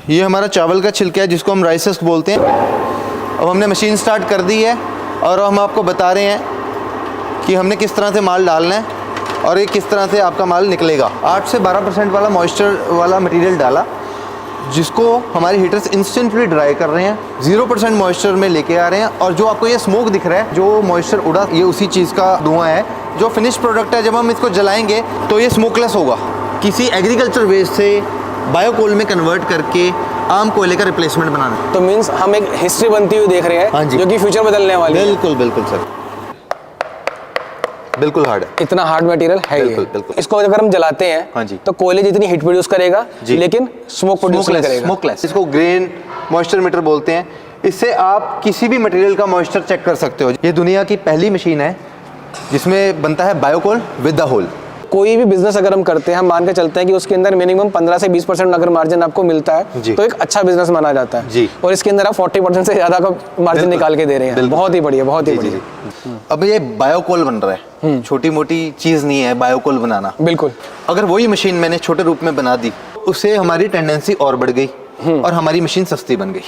ये हमारा चावल का छिलका है जिसको हम राइस हस्क बोलते हैं। अब हमने मशीन स्टार्ट कर दी है और हम आपको बता रहे हैं कि हमने किस तरह से माल डालना है और ये किस तरह से आपका माल निकलेगा। 8 से 12% वाला मॉइस्चर वाला मटेरियल डाला, जिसको हमारे हीटर्स इंस्टेंटली ड्राई कर रहे हैं, 0% मॉइस्चर में लेके आ रहे हैं। और जो आपको ये स्मोक दिख रहा है, जो मॉइस्चर उड़ा, ये उसी चीज़ का धुआं है। जो फिनिश प्रोडक्ट है, जब हम इसको जलाएंगे तो ये स्मोकलेस होगा। किसी एग्रीकल्चर वेस्ट से बायोकोल में कन्वर्ट करके आम कोयले का रिप्लेसमेंट बनाना। तो मीन्स हम एक हिस्ट्री बनती हुई देख रहे हैं। हाँ जी। जो कि फ्यूचर बदलने वाली है। बिल्कुल बिल्कुल सर, बिल्कुल हार्ड है। इतना हार्ड मटेरियल है बिल्कुल, ये। बिल्कुल। इसको अगर हम जलाते हैं, हाँ जी, तो कोयले जितनी हीट प्रोड्यूस करेगा, लेकिन स्मोक प्रोड्यूस नहीं करेगा। स्मोकलेस। इसको ग्रेन मॉइस्चर मीटर बोलते हैं। इससे आप किसी भी मटेरियल का मॉइस्चर चेक कर सकते हो। ये दुनिया की पहली मशीन है जिसमें बनता है बायोकोल विद द होल। कोई भी बिजनेस अगर हम करते हैं, हम मान के चलते हैं कि उसके अंदर मिनिमम 15 से 20% अगर मार्जिन आपको मिलता है, तो एक अच्छा बिजनेस माना जाता है जी। और इसके अंदर आप 40% से ज्यादा का मार्जिन निकाल के दे रहे हैं। बहुत ही बढ़िया, बहुत ही बढ़िया। अब ये बायोकोल बन रहा है, छोटी मोटी चीज नहीं है बायोकोल बनाना। बिल्कुल। अगर वही मशीन मैंने छोटे रूप में बना दी, उससे हमारी टेंडेंसी और बढ़ गई और हमारी मशीन सस्ती बन गई।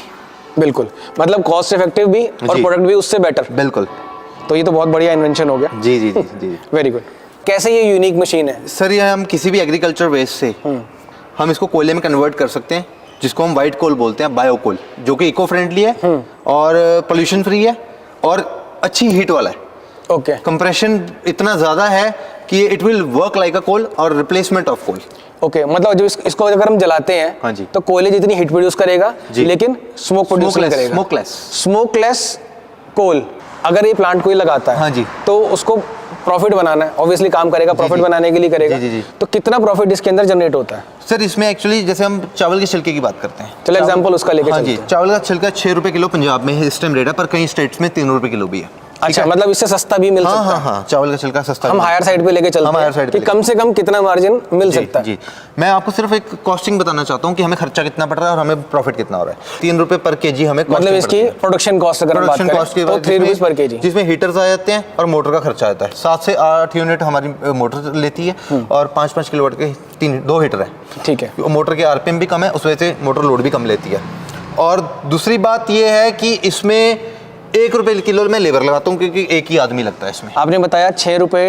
बिल्कुल, मतलब कॉस्ट इफेक्टिव भी और प्रोडक्ट भी उससे बेटर। बिल्कुल। तो ये तो बहुत बढ़िया इन्वेंशन हो गया। जी जी जी जी। Very good. कैसे ये यूनिक मशीन है? सर, ये हम किसी भी एग्रीकल्चर वेस्ट से हम इसको कोयले में कन्वर्ट कर सकते हैं, जिसको हम वाइट कोल बोलते हैं, बायोकोल, जो कि इको फ्रेंडली है और पोल्यूशन फ्री है और अच्छी हीट वाला है। ओके। कंप्रेशन इतना ज़्यादा है कि it will work like a coal और रिप्लेसमेंट ऑफ कोल। ओके, मतलब जो इसको अगर हम जलाते हैं, हाँ जी, तो कोयले जितनी हीट प्रोड्यूस करेगा, लेकिन स्मोक प्रोड्यूस नहीं करेगा। स्मोकलेस कोल अगर ये प्लांट कोई लगाता है, हाँ जी, तो उसको प्रॉफिट बनाना है, ऑब्वियसली काम करेगा, प्रॉफिट बनाने के लिए करेगा। जी, जी, जी। तो कितना प्रॉफिट इसके अंदर जनरेट होता है? सर, इसमें एक्चुअली जैसे हम चावल के छिलके की बात करते हैं, चलो एग्जांपल उसका लेके हाँ चलते जी, हैं। चावल का छिलका 6 रुपए किलो पंजाब में है इस टाइम रेट है, पर कई स्टेट्स में 3 रुपए किलो भी है। अच्छा, मतलब इससे सस्ता भी मिल सकता है। हाँ हाँ, चावल का छिलका सस्ता। हम हायर साइड पे लेके चलते हैं कि कम से कम कितना मार्जिन मिल सकता है। जी, मैं आपको सिर्फ एक कॉस्टिंग बताना चाहता हूँ कि हमें खर्चा कितना पड़ रहा है और हमें प्रॉफिट कितना हो रहा है। 3 रुपए पर केजी हमें, मतलब इसकी प्रोडक्शन कॉस्ट अगर हम बात करें तो 3 रुपीज पर केजी, जिसमें हीटर्स आ जाते हैं और मोटर का खर्चा आता है। 7 से 8 यूनिट हमारी मोटर लेती है और 5-5 किलोवाट के 2 हीटर है। ठीक है। मोटर के आरपीएम भी कम है, उस वजह से मोटर लोड भी कम लेती है। और दूसरी बात यह है कि इसमें 1 रुपए किलो में लेबर लगाता हूँ, क्योंकि एक ही आदमी लगता है इसमें। आपने बताया 6 रुपए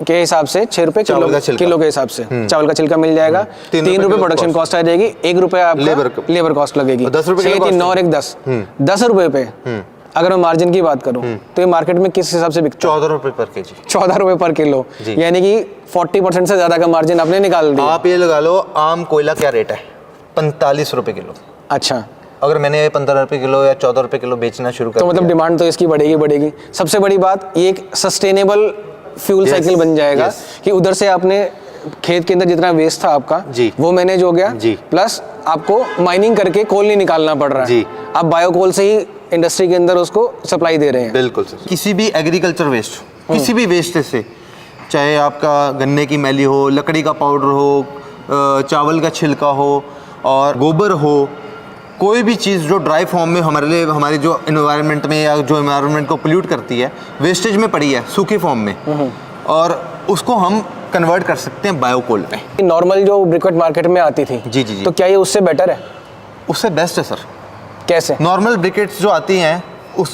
के हिसाब से, 6 रुपए किलो के हिसाब से चावल का छिलका मिल जाएगा। 3 रुपए प्रोडक्शन कॉस्ट आ जाएगी, 1 रुपए आपका लेबर कॉस्ट लगेगी। 10 रुपए 10 रुपए पे अगर मैं मार्जिन की बात करूं, तो ये मार्केट में किस हिसाब से बिकता है? 14 रुपए पर केजी। 14 रुपए पर किलो, यानी कि 40% से ज्यादा का मार्जिन आपने निकाल दिया। आप ये लगा लो, आम कोयला क्या रेट है? 45 रुपए किलो। अच्छा, अगर मैंने 15 रुपए किलो या 14 रुपए किलो बेचना शुरू कर तो मतलब डिमांड तो इसकी बढ़ेगी। सबसे बड़ी बात, ये एक सस्टेनेबल फ्यूल साइकिल बन जाएगा कि उधर से आपने खेत के अंदर जितना वेस्ट था आपका, वो मैनेज हो गया, प्लस आपको माइनिंग करके कोल नहीं निकालना पड़ रहा है। आप बायोकोल से ही इंडस्ट्री के अंदर उसको सप्लाई दे रहे हैं। बिल्कुल सर। किसी भी एग्रीकल्चर वेस्ट, किसी भी वेस्ट से, चाहे आपका गन्ने की मैली हो, लकड़ी का पाउडर हो, चावल का छिलका हो और गोबर हो, कोई भी चीज़ जो ड्राई फॉर्म में हमारे लिए, हमारे जो इन्वायरमेंट में या जो इन्वायरमेंट को पोल्यूट करती है, वेस्टेज में पड़ी है सूखी फॉर्म में, और उसको हम कन्वर्ट कर सकते हैं बायोकोल में। नॉर्मल जो ब्रिकेट मार्केट में आती थी, जी जी जी, तो क्या ये उससे बेटर है? उससे बेस्ट है सर। कैसे? नॉर्मल ब्रिकेट्स जो आती हैं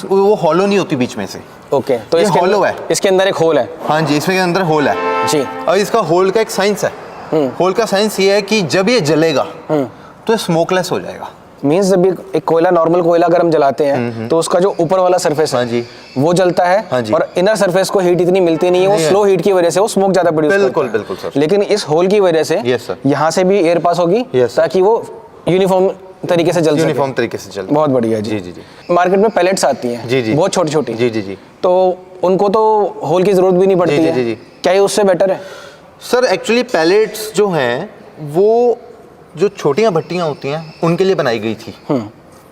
वो हॉलो नहीं होती बीच में से। ओके, तो ये हॉलो है, इसके अंदर एक होल है। हाँ जी, इसमें अंदर होल है जी। और इसका होल का एक साइंस है। होल का साइंस ये है कि जब ये जलेगा तो ये स्मोकलेस हो जाएगा। मीन्स जब एक कोयला, नॉर्मल कोयला अगर हम जलाते हैं, तो उसका जो ऊपर वाला सरफेस है, वो जलता है, और इनर सरफेस को हीट इतनी मिलती नहीं है, वो स्लो हीट की वजह से वो स्मोक ज्यादा प्रोड्यूस करता है। बिल्कुल बिल्कुल सर। लेकिन इस होल की वजह से यहाँ से भी एयर पास होगी, ताकि वो यूनिफॉर्म तरीके से जल सके। बहुत बढ़िया जी जी जी। मार्केट में पैलेट्स आती हैं, जी जी, बहुत छोटी छोटी, जी जी जी, तो उनको तो होल की जरूरत भी नहीं पड़ती है। क्या ये उससे बेटर है? सर, एक्चुअली पैलेट्स जो हैं वो जो छोटियां भट्टियां होती हैं उनके लिए बनाई गई थी।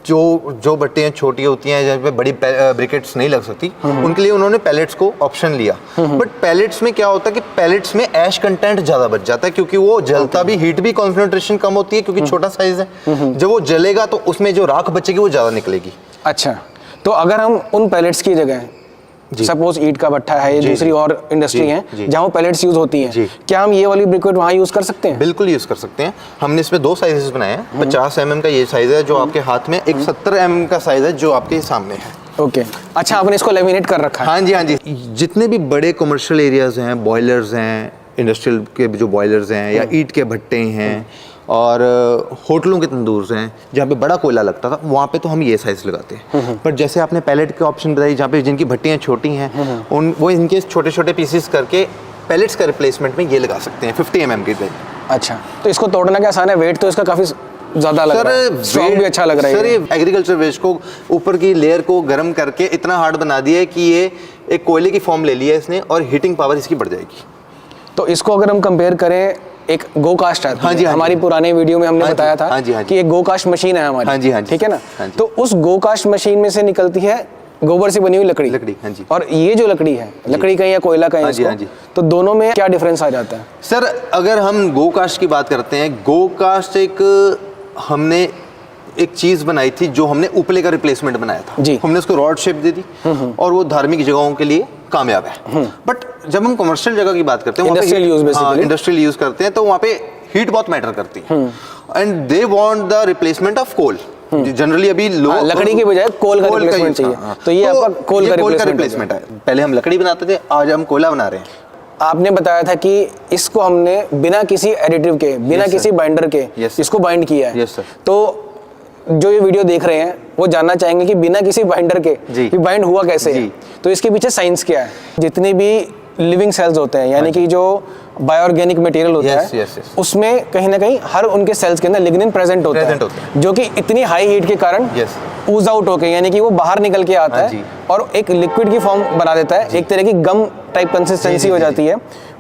जो भट्टियां छोटी होती हैं, जहाँ पे बड़ी ब्रिकेट्स नहीं लग सकती, उनके लिए उन्होंने पैलेट्स को ऑप्शन लिया। बट पैलेट्स में क्या होता है कि पैलेट्स में ऐश कंटेंट ज़्यादा बच जाता है, क्योंकि वो जलता भी, हीट भी कॉन्सेंट्रेशन कम होती है, क्योंकि छोटा साइज है। जब वो जलेगा तो उसमें जो राख बचेगी वो ज़्यादा निकलेगी। अच्छा, तो अगर हम उन पैलेट्स की जगह सपोज ईंट का भट्ठा है, जी, दूसरी और इंडस्ट्री है जहाँ वो पैलेट्स यूज होती हैं, जी। क्या हम ये वाली ब्रिकेट वहाँ यूज कर सकते हैं? बिल्कुल यूज कर सकते हैं। हमने इसमें 2 साइजेस बनाए हैं। 50 mm का ये साइज है जो आपके हाथ में, एक 70 mm का साइज है जो आपके सामने है। ओके, अच्छा, आपने इसको लेमिनेट कर रखा है? हाँ जी, हाँ जी। जितने भी बड़े कमर्शियल एरियाज हैं, बॉयलर्स हैं, इंडस्ट्रियल के जो बॉयलर्स हैं या ईंट के भट्टे हैं और होटलों के तंदूर हैं जहाँ पे बड़ा कोयला लगता था, वहाँ पे तो हम ये साइज लगाते हैं। पर जैसे आपने पैलेट के ऑप्शन बताई, जहाँ पे जिनकी भट्टियाँ छोटी हैं, वो इनके छोटे छोटे पीसेस करके पैलेट्स का रिप्लेसमेंट में ये लगा सकते हैं 50 mm की। अच्छा, तो इसको तोड़ना क्या आसान है? वेट तो इसका काफी ज्यादा लग रहा है, स्ट्रॉन्ग भी अच्छा लग रहा है। सर, ये एग्रीकल्चर वेस्ट को ऊपर की लेयर को गर्म करके इतना हार्ड बना दिया है कि ये एक कोयले की फॉर्म ले ली है इसने, और हीटिंग पावर इसकी बढ़ जाएगी। तो इसको अगर हम कंपेयर करें, एक गो कास्ट है, हाँ जी, हमारी पुराने वीडियो में हमने हाँ बताया था हाँ जी, हाँ जी। कि एक गो कास्ट मशीन है हमारी, हाँ जी, हाँ जी। ठीक है ना? हाँ जी। तो उस गो कास्ट मशीन में से निकलती है गोबर से बनी हुई लकड़ी, हाँ जी। और ये जो लकड़ी है, लकड़ी का या कोयला का है, हाँ जी, इसको, हाँ जी। तो दोनों में क्या डिफरेंस आ जाता है? सर, अगर हम गो कास्ट की बात करते हैं, गो कास्ट हमने एक चीज बनाई थी जो हमने उपले का रिप्लेसमेंट बनाया था जी। हमने उसको रॉड शेप दे दी और वो धार्मिक जगहों के लिए कामयाब है। बट जब हम कमर्शियल जगह की बात करते हैं, इंडस्ट्रियल यूज करते हैं, तो वहाँ पे हीट बहुत मैटर करती है and they want the replacement of coal. Generally अभी लोग लकड़ी के बजाय कोल का रिप्लेसमेंट चाहिए, तो ये आपका कोल का रिप्लेसमेंट है। पहले हम लकड़ी बनाते थे, आज हम कोयला बना रहे हैं। आपने बताया था कि इसको हमने बिना किसी एडिटिव के, बिना किसी बाइंडर के इसको बाइंड किया है। तो जो ये वीडियो देख रहे हैं वो जानना चाहेंगे कि बिना किसी बाइंडर के ये बाइंड हुआ कैसे है। तो इसके पीछे साइंस क्या है? जितने भी लिविंग सेल्स होते हैं, यानी कि जो बायोऑर्गेनिक मटेरियल होता है, उसमें कहीं ना कहीं हर उनके सेल्स के अंदर लिग्निन प्रेजेंट होता है, जो कि इतनी हाई हीट के कारण ऊज आउट होके, यानी कि वो बाहर निकल के आता है और एक लिक्विड की फॉर्म बना देता है, एक तरह की गम टाइप कंसिस्टेंसी हो जाती है।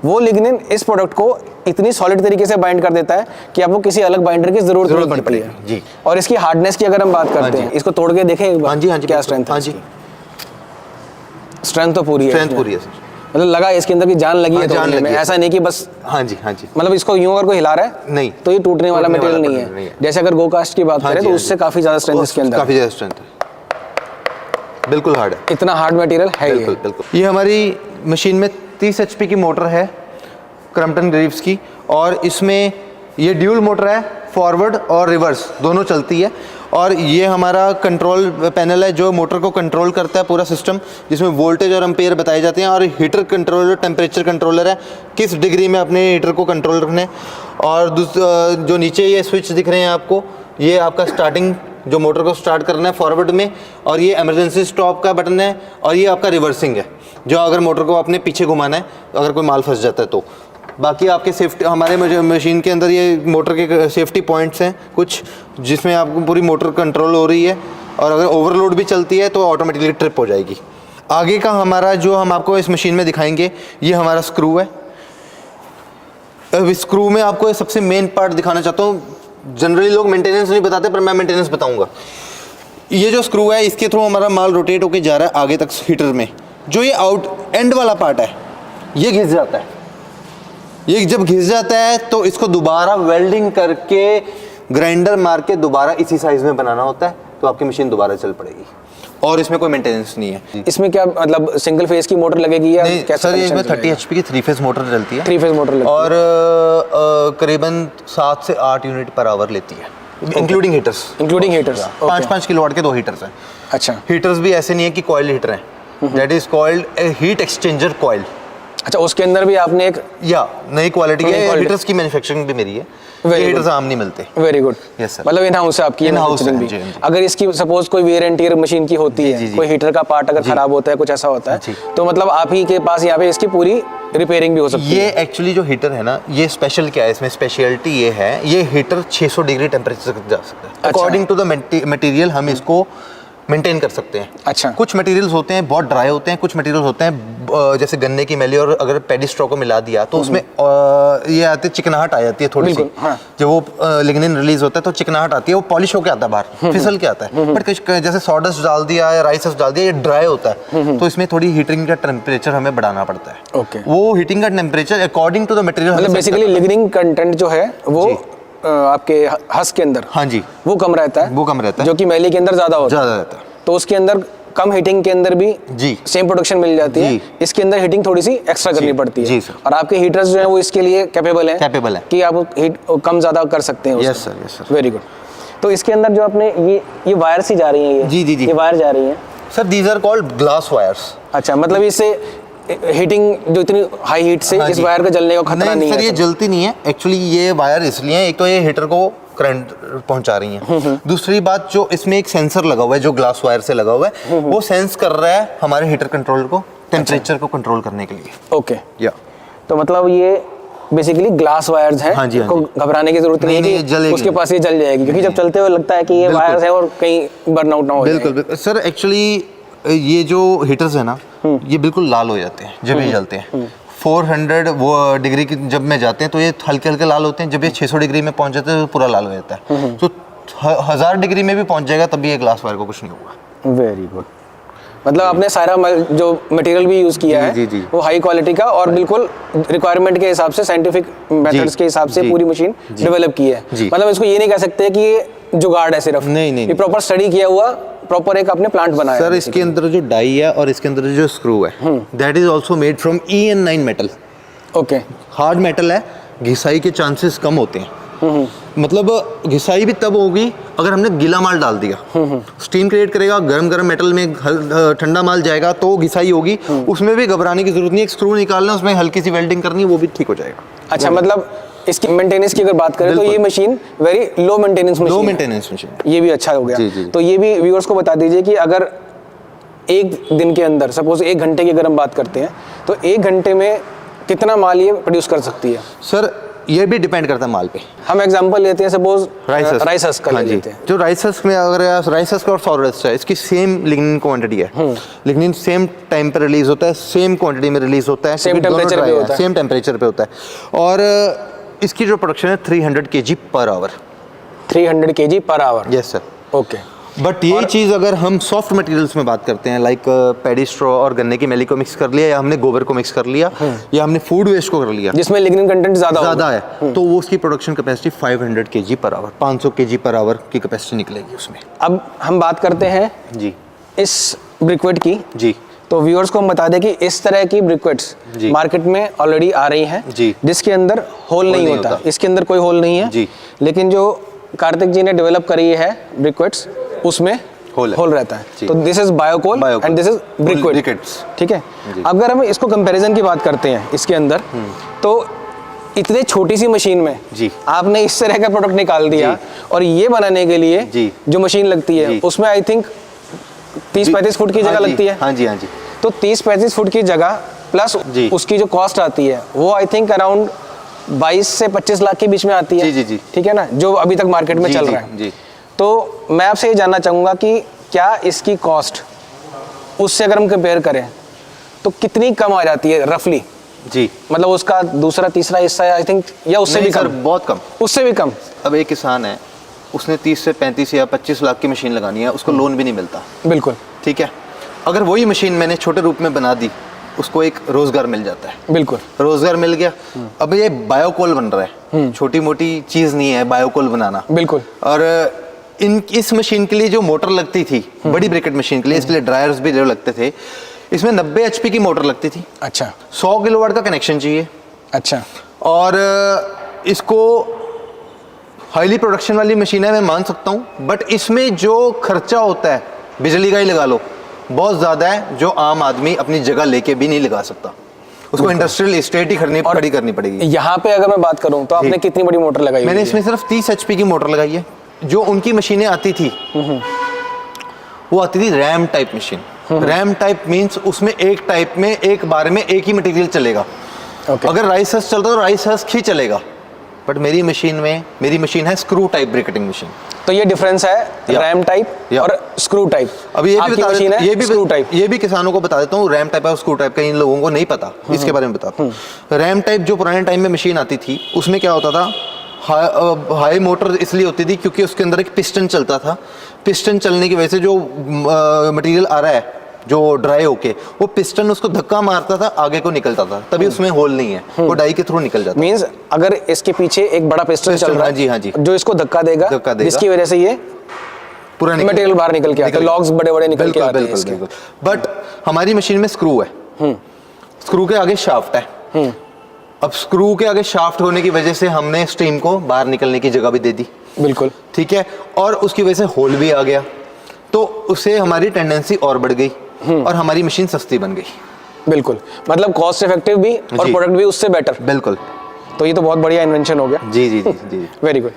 वो लिग्निन इस प्रोडक्ट को इतनी सॉलिड तरीके से बाइंड कर देता है कि आपको किसी अलग बाइंडर की जरूरत नहीं पड़ती है जी। और इसकी हार्डनेस की अगर हम बात करते हैं, इसको तोड़ के देखें एक बार, क्या स्ट्रेंथ है? स्ट्रेंथ तो पूरी है, स्ट्रेंथ पूरी है सर। मतलब लगा इसके अंदर की जान लगी है तोड़ने में, ऐसा नहीं कि बस हाँ जी मतलब इसको यूं अगर कोई हिला रहा है नहीं, तो ये टूटने वाला मटेरियल नहीं है। जैसे अगर गो कास्ट की बात करें तो उससे काफी ज्यादा स्ट्रेंथ इसके अंदर, काफी ज्यादा स्ट्रेंथ है, बिल्कुल हार्ड है, इतना हार्ड मटेरियल है। ये हमारी मशीन में 30 HP की मोटर है क्रम्पटन ग्रीव्स की, और इसमें ये ड्यूल मोटर है, फॉरवर्ड और रिवर्स दोनों चलती है। और ये हमारा कंट्रोल पैनल है जो मोटर को कंट्रोल करता है पूरा सिस्टम, जिसमें वोल्टेज और एम्पेयर बताए जाते हैं, और हीटर कंट्रोलर, टेम्परेचर कंट्रोलर है, किस डिग्री में अपने हीटर को कंट्रोल रखना है। और जो नीचे ये स्विच दिख रहे हैं आपको, ये आपका स्टार्टिंग, जो मोटर को स्टार्ट करना है फॉरवर्ड में, और ये इमरजेंसी स्टॉप का बटन है, और ये आपका रिवर्सिंग है, जो अगर मोटर को आपने पीछे घुमाना है अगर कोई माल फंस जाता है तो। बाकी आपके सेफ्टी, हमारे मशीन के अंदर ये मोटर के सेफ्टी पॉइंट्स हैं कुछ, जिसमें आपको पूरी मोटर कंट्रोल हो रही है, और अगर ओवरलोड भी चलती है तो ऑटोमेटिकली ट्रिप हो जाएगी। आगे का हमारा जो हम आपको इस मशीन में दिखाएंगे, ये हमारा स्क्रू है। अब इस स्क्रू में आपको सबसे मेन पार्ट दिखाना चाहता हूँ। जनरली लोग मेंटेनेंस नहीं बताते, पर मैं मेंटेनेंस बताऊँगा। ये जो स्क्रू है, इसके थ्रू हमारा माल रोटेट होकर जा रहा है आगे तक हीटर में। जो ये आउट एंड वाला पार्ट है, ये घिस जाता है। ये जब घिस जाता है तो इसको दोबारा वेल्डिंग करके ग्राइंडर मार के दोबारा इसी साइज में बनाना होता है, तो आपकी मशीन दोबारा चल पड़ेगी, और इसमें कोई मेंटेनेंस नहीं है। इसमें क्या मतलब सिंगल फेज की मोटर लगेगी या कैसा? सर, इसमें 30 HP की 3 फेज मोटर चलती है, 3 फेज मोटर लगती है, और करीबन 7 से 8 यूनिट पर आवर लेती है, इंक्लूडिंग हीटर्स। 5-5 किलोवाट के 2 हीटर्स हैं। अच्छा, हीटर्स भी ऐसे नहीं है कि कॉइल हीटर हैं, that is called heat exchanger coil. अच्छा, उसके अंदर भी आपने एक नई क्वालिटी के हीटर्स की मैन्युफैक्चरिंग भी मेरी है। ये हीटर्स आम नहीं मिलते। Very good, yes sir. मतलब इन हाउस है आपकी, इन हाउस भी। अगर इसकी सपोज कोई वेयर एंड टियर मशीन की होती है, कोई हीटर का पार्ट अगर खराब होता है, कुछ ऐसा होता है, तो मतलब आप ही के पास यहाँ पे इसकी पूरी रिपेयरिंग भी हो सकती है। ये एक्चुअली जो हीटर है ना, ये स्पेशल क्या है, इसमें स्पेशलिटी ये है, ये हीटर 600 डिग्री टेम्परेचर तक जा सकता है। अकॉर्डिंग टू द मटेरियल हम इसको मेंटेन कर सकते हैं। अच्छा, कुछ मटेरियल्स होते हैं बहुत ड्राई होते हैं, कुछ मटेरियल्स होते हैं जैसे गन्ने की मैली और अगर पैडी स्ट्रॉ को मिला दिया तो उसमें ये आती है, चिकनाहट आ जाती है थोड़ी सी। हाँ। जब वो लिग्निन रिलीज होता है तो चिकनाहट आती है, वो पॉलिश होकर आता है बाहर, फिसल के आता है। बट जैसे सॉडस्ट डाल दिया या राइस डाल दिया, ये ड्राई होता है, तो इसमें थोड़ी हीटिंग का टेम्परेचर हमें बढ़ाना पड़ता है। ओके, वो हीटिंग का temperature according to the material, मतलब बेसिकली लिग्निन कंटेंट जो है वो आपके हस के अंदर, हाँ जी, वो कम रहता है, जो कि मैली के अंदर ज्यादा होता है, ज्यादा रहता है। तो उसके अंदर कम हीटिंग के अंदर भी जी सेम प्रोडक्शन मिल जाती है, इसके अंदर हीटिंग थोड़ी सी एक्स्ट्रा करनी पड़ती है जी सर। और आपके हीटर्स जो है वो इसके लिए कैपेबल है कि आप हीट कम ज़्यादा कर सकते हैं। Yes sir, yes sir. Very good. तो इसके अंदर जो आपने ये वायर्स ही जा रही हैं, ये वायर जा रही हैं sir, these are called glass wires. अच्छा, मतलब इससे हीटिंग जो इतनी हाई हीट से इस वायर का जलने का खतरा नहीं है? सर, ये जलती नहीं है एक्चुअली। ये वायर इसलिए है, एक तो ये हीटर को करंट पहुंचा रही है, दूसरी बात जो इसमें एक सेंसर लगा हुआ है जो ग्लास वायर से लगा हुआ है, वो सेंस कर रहा है हमारे हीटर कंट्रोलर को, टेम्परेचर को कंट्रोल करने के लिए। ओके, या तो मतलब ये बेसिकली ग्लास वायर्स हैं। हाँ जी, हाँ को घबराने की जरूरत नहीं है कि उसके पास ये जल जाएगी, क्योंकि जब चलते हुए लगता है कि ये वायर्स है और कहीं बर्नआउट ना हो जाए। बिल्कुल सर, एक्चुअली ये जो हीटर्स है ना, ये बिल्कुल लाल हो जाते हैं जब ये जलते हैं। 400 वो डिग्री की जब में जाते हैं तो ये हल्के हल्के लाल होते हैं, जब ये 600 डिग्री में पहुंच जाते हैं तो पूरा लाल हो जाता है। तो 1000 डिग्री में भी पहुंच जाएगा तब भी ये ग्लास वायर को कुछ नहीं होगा। Very good. मतलब आपने सारा जो मटेरियल भी यूज किया है वो हाई क्वालिटी का और बिल्कुल रिक्वायरमेंट के हिसाब से, साइंटिफिक मेथड्स के हिसाब से पूरी मशीन डेवलप की है। मतलब इसको ये नहीं कह सकते कि ये जुगाड़ है सिर्फ, नहीं, ये प्रॉपर स्टडी किया हुआ, प्रॉपर एक आपने प्लांट बनाया सर। इसके अंदर जो डाई है और इसके अंदर जो स्क्रू है, that is also made from EN9 metal. Okay, hard metal है, घिसाई के चांसेस कम होते हैं। मतलब घिसाई भी तब होगी अगर हमने गीला माल डाल दिया, स्टीम क्रिएट करेगा, गरम गरम मेटल में ठंडा माल जाएगा तो घिसाई होगी। उसमें भी घबराने की जरूरत नहीं है, एक स्क्रू निकालना, उसमें हल्की सी वेल्डिंग करनी है, वो भी ठीक हो जाएगा। अच्छा, मतलब इसकी मेंटेनेंस की अगर बात करें तो ये machine very low maintenance machine, ये भी अच्छा हो गया। जी। तो ये भी व्यूअर्स को बता दीजिए कि अगर एक दिन के अंदर, सपोज 1 घंटे की अगर हम बात करते हैं, तो 1 घंटे में कितना माल ये प्रोड्यूस कर सकती है? सर, ये भी डिपेंड करता है माल पे। हम एग्जांपल लेते हैं, सपोज राइस हस्क का लेते हैं। जो राइस हस्क में अगर राइस हस्क और सॉरस्ट है, इसकी सेम लिग्निन क्वांटिटी है, लिग्निन सेम टाइम पे रिलीज होता है, सेम क्वांटिटी में रिलीज होता है, सेम टेम्परेचर पे होता है, सेम टेम्परेचर पे होता है। और इसकी जो प्रोडक्शन है 300 kg per hour. 300 kg per hour? Yes sir. Okay. But ये चीज़ अगर हम सॉफ्ट मटेरियल्स में बात करते हैं, लाइक पैडी स्ट्रॉ और गन्ने की मैली को मिक्स कर लिया, या हमने गोबर को मिक्स कर लिया, या हमने फूड वेस्ट को कर लिया जिसमें लिग्निन कंटेंट ज़्यादा है, तो वो उसकी production capacity 500 kg per hour, 500 kg per hour की कैपेसिटी निकलेगी उसमें। अब हम बात करते हैं जी इस ब्रिक्वेट की। जी। तो व्यूअर्स को हम बता दें कि इस तरह की ब्रिक्वेट्स मार्केट में ऑलरेडी आ रही हैं, जिसके अंदर होल नहीं होता। इसके अंदर कोई होल नहीं है जी। लेकिन जो कार्तिक जी ने डेवलप करी है ब्रिक्वेट्स, उसमें होल रहता है। तो this is biocoal and this is briquettes. ठीक है। अगर हम इसको कंपैरिजन की बात करते हैं इसके अंदर, तो इतने छोटी सी मशीन में आपने इस तरह का प्रोडक्ट निकाल दिया, और ये बनाने के लिए जो मशीन लगती है उसमें आई थिंक 30-35 फुट की जगह लगती है। हाँ जी, हाँ जी। तो 30-35 फुट की जगह प्लस उसकी जो कॉस्ट आती है वो आई थिंक अराउंड 22 से 25 लाख के बीच में आती है। जी। ठीक है ना, जो अभी तक मार्केट में चल रहा है। तो मैं आपसे ये जानना चाहूँगा कि क्या इसकी कॉस्ट उससे अगर हम कंपेयर करें तो कितनी कम आ जाती है रफली? जी, मतलब उसका दूसरा तीसरा हिस्सा आई थिंक, या उससे भी कम? बहुत कम, उससे भी कम। अब एक किसान है, उसने 30 से 35 या 25 लाख की मशीन लगानी है, उसको लोन भी नहीं मिलता। बिल्कुल ठीक है। अगर वही मशीन मैंने छोटे रूप में बना दी, उसको एक रोजगार मिल जाता है। बिल्कुल, रोजगार मिल गया। अब ये बायोकोल बन रहा है, छोटी मोटी चीज नहीं है बायोकोल बनाना। बिल्कुल। और इस मशीन के लिए जो मोटर लगती थी, बड़ी ब्रिकेट मशीन के लिए, इसके लिए ड्रायर्स भी जो लगते थे, इसमें 90 HP की मोटर लगती थी। अच्छा। 100 किलोवाट का कनेक्शन चाहिए। अच्छा। और इसको हाईली प्रोडक्शन वाली मशीन है, मैं मान सकता हूँ, बट इसमें जो खर्चा होता है, बिजली का ही लगा लो, बहुत ज़्यादा है, जो आम आदमी अपनी जगह लेके भी नहीं लगा सकता। उसको इंडस्ट्रियल एस्टेट ही खड़ी करनी पड़ेगी। यहाँ पे अगर मैं बात करूँ तो आपने कितनी बड़ी मोटर लगाई? मैंने इसमें सिर्फ 30 HP की मोटर लगाई है। जो उनकी मशीनें आती थी वो आती थी RAM type machine. RAM type means उसमें एक टाइप में एक बार में एक ही मटेरियल चलेगा। अगर राइस हस्क चलता है तो राइस हस्क ही चलेगा, बट मेरी मशीन है स्क्रू टाइप ब्रिकेटिंग मशीन। तो ये डिफरेंस है रैम टाइप और स्क्रू टाइप। अब ये भी मशीन है, ये भी स्क्रू टाइप। ये भी किसानों को बता देता हूँ, रैम टाइप और स्क्रू टाइप का इन लोगों को नहीं पता, इसके बारे में बताता हूँ। रैम टाइप जो पुराने टाइम में मशीन आती थी, उसमें क्या होता था, हाई मोटर इसलिए होती थी क्योंकि उसके अंदर एक पिस्टन चलता था। पिस्टन चलने की वजह से जो मटेरियल आ रहा है, जो ड्राई होके, वो पिस्टन उसको धक्का मारता था, आगे को निकलता था, तभी उसमें होल नहीं है, वो डाई के थ्रू निकल जाता है। मींस अगर इसके पीछे एक बड़ा पिस्टन चल रहा है, जी हाँ जी, जो इसको धक्का देगा, जिसकी वजह से ये पूरा मटेरियल बाहर निकल के आता है, लॉग्स बड़े बड़े निकल के आते हैं इसके। बट हमारी मशीन में स्क्रू है, स्क्रू के आगे शाफ्ट है। अब स्क्रू के आगे शाफ्ट होने की वजह से हमने स्टीम को बाहर निकलने की जगह भी दे दी, बिल्कुल ठीक है, और उसकी वजह से होल भी आ गया, तो उससे हमारी टेंडेंसी और बढ़ गई और हमारी मशीन सस्ती बन गई। बिल्कुल, मतलब कॉस्ट इफेक्टिव भी और प्रोडक्ट भी उससे बेटर। बिल्कुल, तो ये तो बहुत बढ़िया इन्वेंशन हो गया। जी जी जी जी। Very good.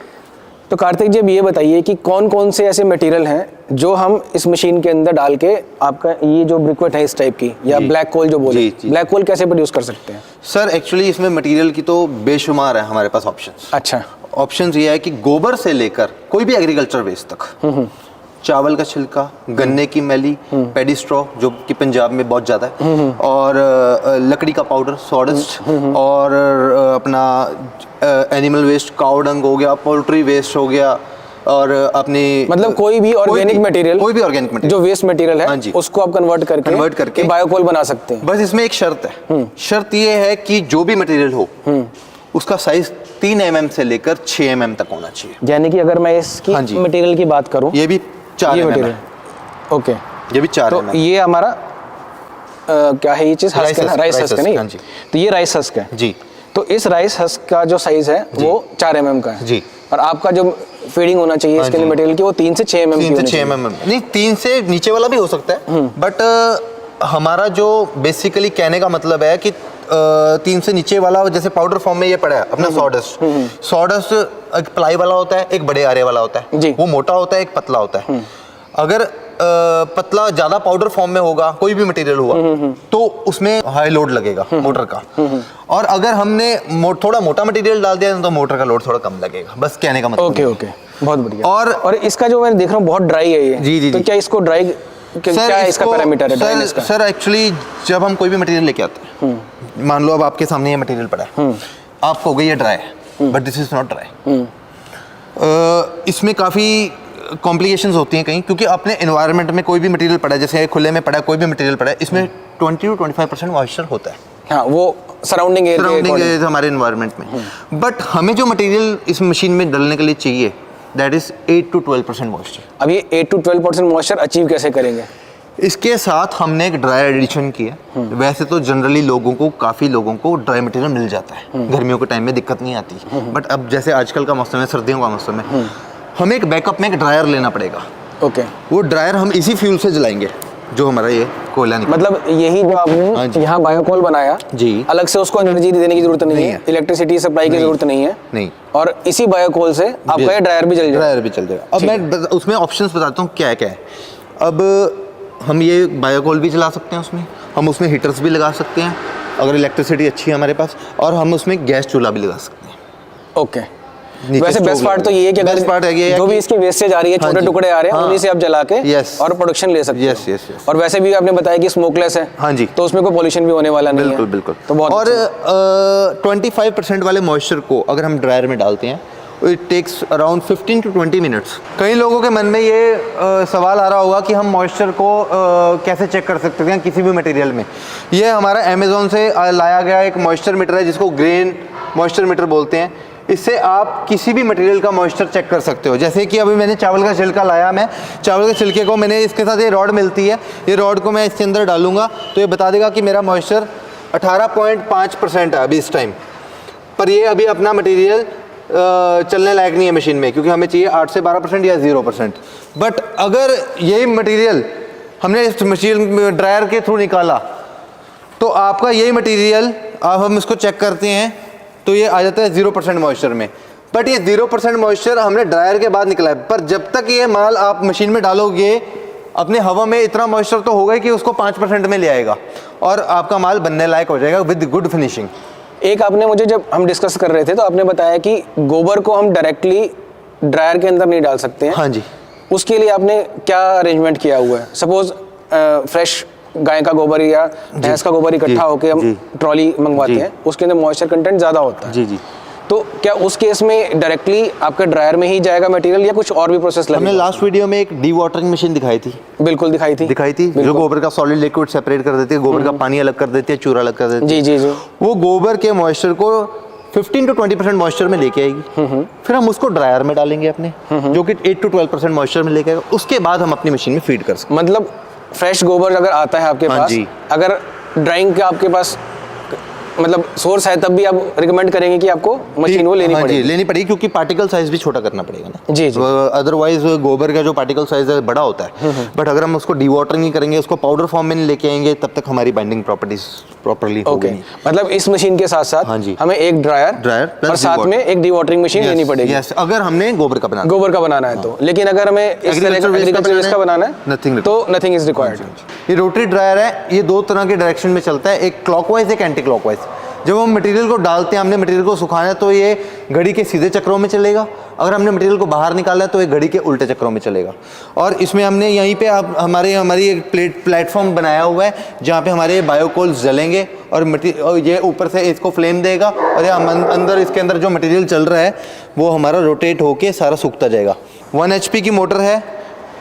तो कार्तिक जी अब ये बताइए कि कौन कौन से ऐसे मटेरियल हैं जो हम इस मशीन के अंदर डाल के आपका ये जो ब्रिक्वेट है इस टाइप की या ब्लैक कोल जो बोले, ब्लैक कोल कैसे प्रोड्यूस कर सकते हैं? सर एक्चुअली इसमें मटेरियल की तो बेशुमार है हमारे पास ऑप्शंस। अच्छा, ऑप्शंस ये है कि गोबर से लेकर कोई भी एग्रीकल्चर वेस्ट तक, चावल का छिलका, गन्ने की मैली, पैडी स्ट्रॉ जो कि पंजाब में बहुत ज़्यादा है, और लकड़ी का पाउडर सॉडस्ट, और अपना एनिमल वेस्ट, काऊ डंग हो गया, पोल्ट्री वेस्ट हो गया, और अपनी मतलब कोई भी ऑर्गेनिक मटेरियल, कोई भी ऑर्गेनिक मटेरियल जो वेस्ट मटेरियल है उसको आप कन्वर्ट करके बायोकोल बना सकते हैं। बस इसमें एक शर्त है, शर्त ये है कि जो भी मटेरियल हो उसका साइज 3 mm से लेकर 6 mm तक होना चाहिए। यानी कि अगर मैं इसकी मटेरियल की बात करूं, ये भी 4 mm है। ओके, ये भी 4 mm। तो ये हमारा क्या है, ये चीज हस्क है, राइस हस्क है नहीं? तो ये राइस हस्क है जी। तो इस राइस हस्क का जो साइज है वो 4 mm का है जी, और आपका जो फीडिंग होना चाहिए इसके लिए मटेरियल की वो 3 से 6 mm 3 से 6 mm नहीं, 3 से नीचे वाला भी हो सकता है, बट हमारा जो बेसिकली कहने का मतलब है कि 3 से नीचे वाला, जैसे पाउडर फॉर्म में ये पड़ा है अपना सॉडस्ट, सॉडस्ट एक प्लाई वाला होता है, एक बड़े आरे वाला होता है, वो मोटा होता है, एक पतला होता है। अगर पतला ज्यादा पाउडर फॉर्म में होगा, कोई भी मटेरियल हुआ, तो उसमें हाई लोड लगेगा मोटर का, और अगर हमने थोड़ा मोटा मटेरियल डाल दिया तो मोटर का लोड थोड़ा कम लगेगा, बस कहने का मतलब। ओके ओके, बहुत बढ़िया। और इसका जो मैं देख रहा हूँ बहुत ड्राई है ये। जी जी। तो क्या इसको ड्राई, क्या इसका पैरामीटर है ड्राइनेस का? सर एक्चुअली जब हम कोई भी मटेरियल लेके आते हैं, मान लो अब आपके सामने ये मटेरियल पड़ा है, आप कहोगे ये ड्राई है, but this is not dry. इसमें काफ़ी कॉम्प्लिकेशंस होती हैं कहीं, क्योंकि अपने एनवायरनमेंट में कोई भी मटेरियल पड़ा है, जैसे खुले में पड़ा है, कोई भी मटेरियल पड़ा है, इसमें 20 to 25% मॉइस्चर होता है। हाँ, वो सराउंडिंग एरिया हमारे एनवायरनमेंट में। बट हमें जो मटेरियल इस मशीन में डालने के लिए चाहिए, दैट इज 8 to 12% मॉइस्चर। अब ये 8 to 12% मॉइस्चर अचीव कैसे करेंगे? इसके साथ हमने एक ड्राई एडिशन किया। वैसे तो जनरली लोगों को, काफ़ी लोगों को ड्राई मटेरियल मिल जाता है, गर्मियों के टाइम में दिक्कत नहीं आती, बट अब जैसे आजकल का मौसम है, सर्दियों का मौसम है, हमें एक बैकअप में एक ड्रायर लेना पड़ेगा। ओके। वो ड्रायर हम इसी फ्यूल से जलाएंगे जो हमारा ये कोयला निकला। मतलब यही जो आपने यहाँ बायोकोल बनाया जी, अलग से उसको एनर्जी देने की जरूरत नहीं है, इलेक्ट्रिसिटी सप्लाई की जरूरत नहीं है, नहीं, और इसी बायोकोल से आपका ये ड्रायर भी चल जाएगा। ड्रायर भी चल जाएगा। अब मैं उसमें ऑप्शंस बताता हूँ क्या क्या है। अब हम ये बायोकोल भी चला सकते हैं, उसमें हम उसमें हीटर्स भी लगा सकते हैं अगर इलेक्ट्रिसिटी अच्छी है हमारे पास, और हम उसमें गैस चूल्हा भी लगा सकते हैं। ओके। वैसे बेस्ट पार्ट तो ये है कि बेस्ट पार्ट है जो भी इसकी वेस्टेज आ रही है, छोटे टुकड़े आ रहे हैं, उन्हीं से आप जला के और प्रोडक्शन ले सकते हैं। Yes yes yes. और वैसे भी आपने बताया कि स्मोकलेस है, हाँ जी, तो उसमें कोई पॉल्यूशन भी होने वाला नहीं है। बिल्कुल बिल्कुल। तो बहुत और 25% वाले मॉइस्चर को अगर हम ड्रायर में डालते हैं, it takes around 15 to 20 minutes. कई लोगों के मन में ये सवाल आ रहा होगा कि हम मॉइस्चर को कैसे चेक कर सकते हैं किसी भी मटेरियल में। ये हमारा अमेज़ॉन से लाया गया एक मॉइस्चर मीटर है, जिसको ग्रेन मॉइस्चर मीटर बोलते हैं। इससे आप किसी भी मटेरियल का मॉइस्चर चेक कर सकते हो। जैसे कि अभी मैंने चावल का छिलका लाया, मैं चावल के छिलके को मैंने इसके साथ ये रॉड मिलती है, ये रॉड को मैं इसके अंदर डालूंगा तो ये बता देगा कि मेरा मॉइस्चर 18.5% है अभी इस टाइम पर। ये अभी अपना मटेरियल चलने लायक नहीं है मशीन में, क्योंकि हमें चाहिए 8 से 12% या 0%। बट अगर यही मटेरियल हमने इस मशीन ड्रायर के थ्रू निकाला तो आपका यही मटेरियल, अब हम इसको चेक करते हैं तो ये आ जाता है 0% मॉइस्चर में। बट ये 0% मॉइस्चर हमने ड्रायर के बाद निकला है, पर जब तक ये माल आप मशीन में डालोगे अपने हवा में इतना मॉइस्चर तो होगा कि उसको 5% में ले आएगा और आपका माल बनने लायक हो जाएगा विद गुड फिनिशिंग। एक आपने मुझे, जब हम डिस्कस कर रहे थे तो आपने बताया कि गोबर को हम डायरेक्टली ड्रायर के अंदर नहीं डाल सकते हैं। हाँ जी। उसके लिए आपने क्या अरेंजमेंट किया हुआ है? सपोज फ्रेश गाय का गोबर या भैंस का गोबर इकट्ठा होकर हम ट्रॉली मंगवाते हैं, उसके अंदर मॉइस्चर कंटेंट ज़्यादा होता है। जी जी। तो क्या उस केस में डायरेक्टली आपके ड्रायर में ही जाएगा मटेरियल या कुछ और भी प्रोसेस लगेगा? हमने लास्ट वीडियो में एक डी वाटरिंग मशीन दिखाई थी। बिल्कुल दिखाई थी जो गोबर का सॉलिड लिक्विड सेपरेट कर देती है, गोबर का पानी अलग कर देती है, चूरा अलग कर देती है। जी जी जी। वो गोबर के मॉइस्चर को 15 to 20% मॉइस्चर में लेके आएगी। फिर हम उसको ड्रायर में डालेंगे अपने, जो कि 8 to 12% मॉइस्चर में लेके आएगा। उसके बाद हम अपनी मशीन में फीड कर सकते मतलब फ्रेश गोबर अगर आता है आपके हाँ पास, जी। अगर ड्राइंग का आपके पास मतलब सोर्स है, तब भी आप रिकमेंड करेंगे कि आपको मशीन वो लेनी हाँ पड़ेगी। जी, लेनी पड़ेगी, क्योंकि पार्टिकल साइज भी छोटा करना पड़ेगा ना। जी जी। अदरवाइज गोबर का जो पार्टिकल साइज है बड़ा होता है, बट अगर हम उसको डीवाटरिंग नहीं करेंगे, उसको पाउडर फॉर्म में नहीं लेके आएंगे, तब तक हमारी बाइंडिंग प्रॉपर्टीज प्रॉपर्ली ओके, होगी। मतलब इस मशीन के साथ साथ हाँ जी। हमें एक ड्रायर और साथ में एक डीवाटरिंग मशीन लेनी पड़ेगी। यस, अगर हमने गोबर का बनाना गोबर का बनाना है तो। लेकिन अगर हमें इस तरह का एग्रीकल्चर वेस्ट का बनाना है Nothing तो नथिंग इज रिक्वायर्ड। ये रोटरी ड्रायर है, ये दो तरह के डायरेक्शन में चलता है, एक क्लॉकवाइज एक एंटी क्लॉकवाइज। जब हम मटेरियल को डालते हैं, हमने मटेरियल को सुखाना है, तो ये घड़ी के सीधे चक्रों में चलेगा। अगर हमने मटेरियल को बाहर निकाला है तो ये घड़ी के उल्टे चक्रों में चलेगा। और इसमें हमने यहीं पे आप हमारी एक प्लेटफॉर्म बनाया हुआ है, जहाँ पे हमारे बायोकोल्स जलेंगे और ये ऊपर से इसको फ्लेम देगा, और ये अंदर इसके अंदर जो मटेरियल चल रहा है वो हमारा रोटेट होके सारा सूखता जाएगा। 1 HP की मोटर है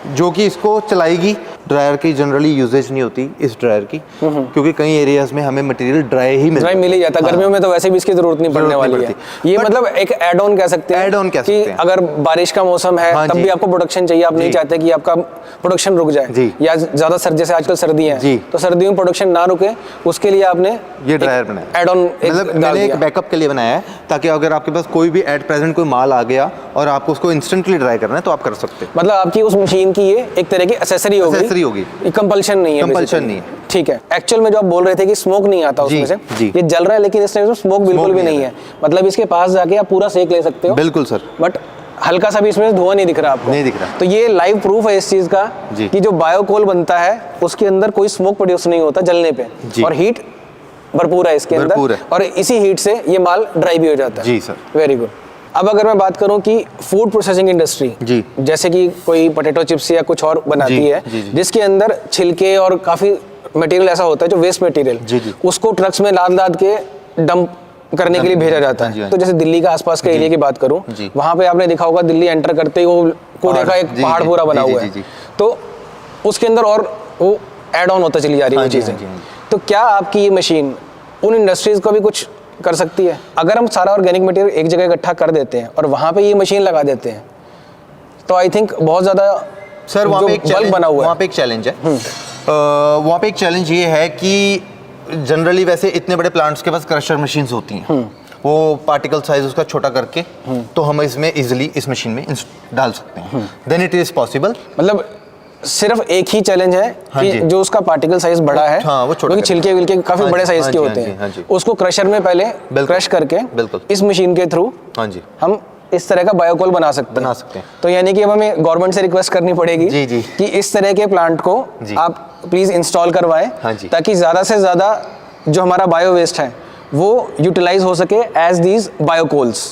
जो कि इसको चलाएगी। ड्रायर की जनरली यूजेज नहीं होती इस ड्रायर की, क्योंकि कई एरियाज में हमें मटेरियल ड्राई मिल ही जाता है। गर्मियों में तो वैसे भी इसकी जरूरत नहीं पड़ने वाली है। ये मतलब एक एड ऑन कह सकते हैं। एड ऑन कह सकते हैं। अगर बारिश का मौसम है तब भी आपको प्रोडक्शन चाहिए, आप नहीं चाहते कि आपका प्रोडक्शन रुक जाए, या ज्यादा जैसे आजकल सर्दी है तो सर्दियों में प्रोडक्शन ना रुके, उसके लिए आपने ये ड्रायर बनाया। एड ऑन मतलब मैंने एक बैकअप के लिए बनाया है, ताकि अगर आपके पास कोई भी एट प्रेजेंट कोई माल आ गया और आपको उसको इंस्टेंटली ड्राई करना है तो आप कर सकते हैं। मतलब आपकी उस मशीन की ये एक तरह की एक्सेसरी होगी, कंपल्शन नहीं है। कंपल्शन नहीं है, ठीक है। एक्चुअल में जो आप बोल रहे थे कि स्मोक नहीं आता उसमें से, ये जल रहा है लेकिन इसमें स्मोक बिल्कुल भी नहीं है। मतलब इसके पास जाके आप पूरा सेक ले सकते हो। बिल्कुल सर। बट हल्का सा भी इसमें धुआं नहीं दिख रहा आपको। नहीं दिख रहा। तो ये लाइव प्रूफ है इस चीज का कि जो बायोकोल बनता है उसके अंदर कोई स्मोक प्रोड्यूस नहीं होता जलने पे, और हीट भरपूर है इसके अंदर, और इसी हीट से ये माल ड्राई भी हो जाता है। जी सर। Very good. अब अगर मैं बात करूं कि फूड प्रोसेसिंग इंडस्ट्री, जैसे कि कोई पोटैटो चिप्स या कुछ और बनाती है, जिसके अंदर छिलके और काफी मटेरियल ऐसा होता है जो वेस्ट मटेरियल, उसको ट्रक्स में लाद के डंप करने के लिए भेजा जाता है। तो जैसे दिल्ली का आसपास के एरिया की बात करूं, वहां पे आपने देखा होगा दिल्ली एंटर करते ही वो कूड़े का एक पहाड़ पूरा बना हुआ है, तो उसके अंदर और वो एड ऑन होता चली जा रही है चीजें। तो क्या आपकी ये मशीन उन इंडस्ट्रीज को भी कुछ कर सकती है? अगर हम सारा ऑर्गेनिक मटेरियल एक जगह इकट्ठा कर देते हैं और वहां पे ये मशीन लगा देते हैं, तो आई थिंक बहुत ज्यादा सर वहाँ पे एक बल्ब बना हुआ है, वहाँ पे एक चैलेंज है। वहाँ पे एक चैलेंज ये है कि जनरली वैसे इतने बड़े प्लांट्स के पास क्रशर मशीन्स होती हैं, वो पार्टिकल साइज उसका छोटा करके तो हम इसमें इजीली इस मशीन में डाल सकते हैं। Then it is possible. मतलब सिर्फ एक ही चैलेंज है कि जो उसका पार्टिकल साइज बड़ा है, वो क्योंकि छिलके विलके काफी बड़े साइज के होते हैं, उसको क्रशर में पहले क्रश करके इस मशीन के थ्रू हम इस तरह का बायोकोल बना सकते हैं। तो यानी कि अब हमें गवर्नमेंट से रिक्वेस्ट करनी पड़ेगी कि इस तरह के प्लांट को आप प्लीज इंस्टॉल करवाएं, ताकि ज्यादा से ज्यादा जो हमारा बायो वेस्ट है वो यूटिलाइज हो सके एज दीज बायोकोल्स।